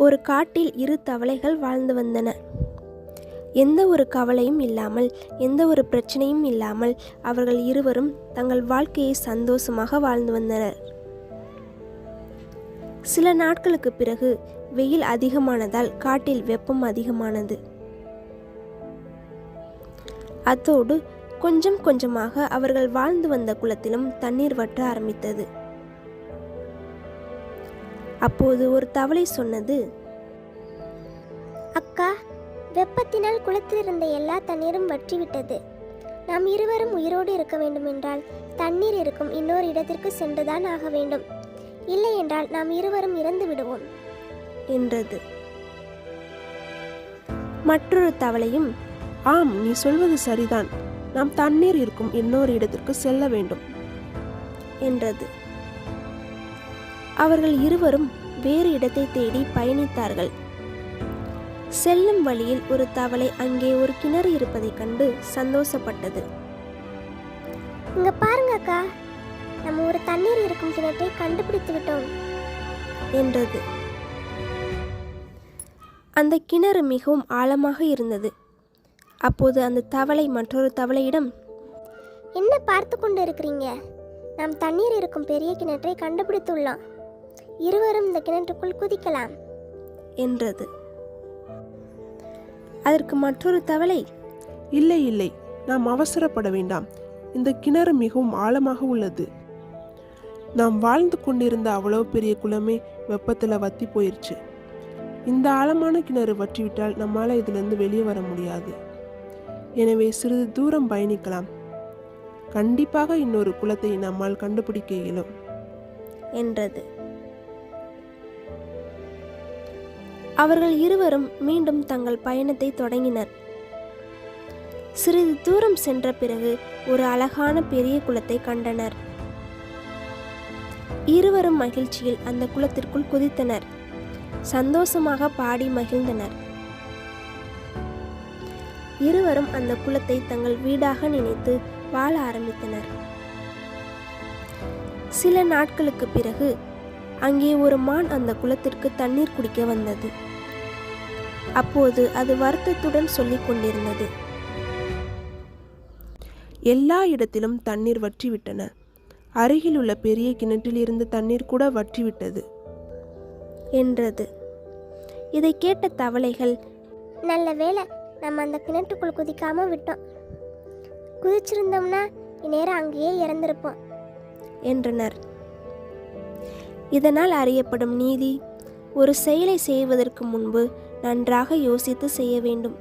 ஒரு காட்டில் 2 தவளைகள் வாழ்ந்து வந்தன. எந்த ஒரு கவலையும் இல்லாமல், எந்த ஒரு பிரச்சனையும் இல்லாமல் அவர்கள் இருவரும் தங்கள் வாழ்க்கையை சந்தோஷமாக வாழ்ந்து வந்தனர். சில நாட்களுக்கு பிறகு வெயில் அதிகமானதால் காட்டில் வெப்பம் அதிகமானது. அத்தோடு கொஞ்சம் கொஞ்சமாக அவர்கள் வாழ்ந்து வந்த குளத்திலும் தண்ணீர் வற்ற ஆரம்பித்தது. அப்போது ஒரு தவளை சொன்னது, அக்கா, வெப்பத்தினால் குளத்தில் இருந்த எல்லா தண்ணீரும் வற்றிவிட்டது. நாம் இருவரும் உயிரோடு இருக்க வேண்டுமென்றால் தண்ணீர் இருக்கும் இன்னொரு இடத்திற்கு சென்றுதான் ஆக வேண்டும். இல்லை என்றால் நாம் இருவரும் இறந்து விடுவோம் என்றது. மற்றொரு தவளையும், ஆம், நீ சொல்வது சரிதான். நாம் தண்ணீர் இருக்கும் இன்னொரு இடத்திற்கு செல்ல வேண்டும் என்றது. அவர்கள் இருவரும் வேறு இடத்தை தேடி பயணித்தார்கள். செல்லும் வழியில் ஒரு தவளை அங்கே ஒரு கிணறு இருப்பதைக் கண்டு சந்தோஷப்பட்டது. இங்க பாருங்க அக்கா, நம்ம ஒரு தண்ணீர் இருக்கும் கிணற்றை கண்டுபிடித்து விட்டோம் என்றது. அந்த கிணறு மிகவும் ஆழமாக இருந்தது. அப்போது அந்த தவளை மற்றொரு தவளையிடம், என்ன பார்த்து கொண்டு இருக்கிறீங்க? நாம் தண்ணீர் இருக்கும் பெரிய கிணற்றை கண்டுபிடித்துள்ளோம். இருவரும் இந்த கிணற்றுக்குள் குதிக்கலாம் என்றது. அதற்கு மற்றொரு தவளை, இல்லை இல்லை, நாம் அவசரப்பட வேண்டாம். இந்த கிணறு மிகவும் ஆழமாக உள்ளது. நாம் வாழ்ந்து கொண்டிருந்த அவ்வளவு பெரிய குளமே வெப்பத்தில் வத்தி போயிடுச்சு. இந்த ஆழமான கிணறு வற்றிவிட்டால் நம்மால் இதிலிருந்து வெளியே வர முடியாது. எனவே சிறிது தூரம் பயணிக்கலாம். கண்டிப்பாக இன்னொரு குளத்தை நம்மால் கண்டுபிடிக்க இயலும் என்றது. அவர்கள் இருவரும் மீண்டும் தங்கள் பயணத்தை தொடங்கினர். சிறிது தூரம் சென்ற பிறகு ஒரு அழகான பெரிய குளத்தை கண்டனர். இருவரும் மகிழ்ச்சியில் அந்த குளத்திற்குள் குதித்தனர். சந்தோஷமாக பாடி மகிழ்ந்தனர். இருவரும் அந்த குளத்தை தங்கள் வீடாக நினைத்து வாழ ஆரம்பித்தனர். சில நாட்களுக்கு பிறகு அங்கே ஒரு மான் அந்த குளத்திற்கு தண்ணீர் குடிக்க வந்தது. அப்போது அது வருத்தத்துடன் சொல்லிக் கொண்டிருந்தது, எல்லா இடத்திலும் தண்ணீர் வற்றிவிட்டன. அருகில் உள்ள பெரிய கிணற்றில் இருந்து தண்ணீர் கூட வற்றிவிட்டது என்றது. இதை கேட்ட தவளைகள், நல்ல வேளை நம்ம அந்த கிணற்றுக்குள் குதிக்காம விட்டோம். குதிச்சிருந்தோம்னா இந்நேரம் அங்கேயே இறந்திருப்போம் என்றனர். இதனால் அறியப்படும் நீதி, ஒரு செயலை செய்வதற்கு முன்பு நன்றாக யோசித்து செய்ய வேண்டும்.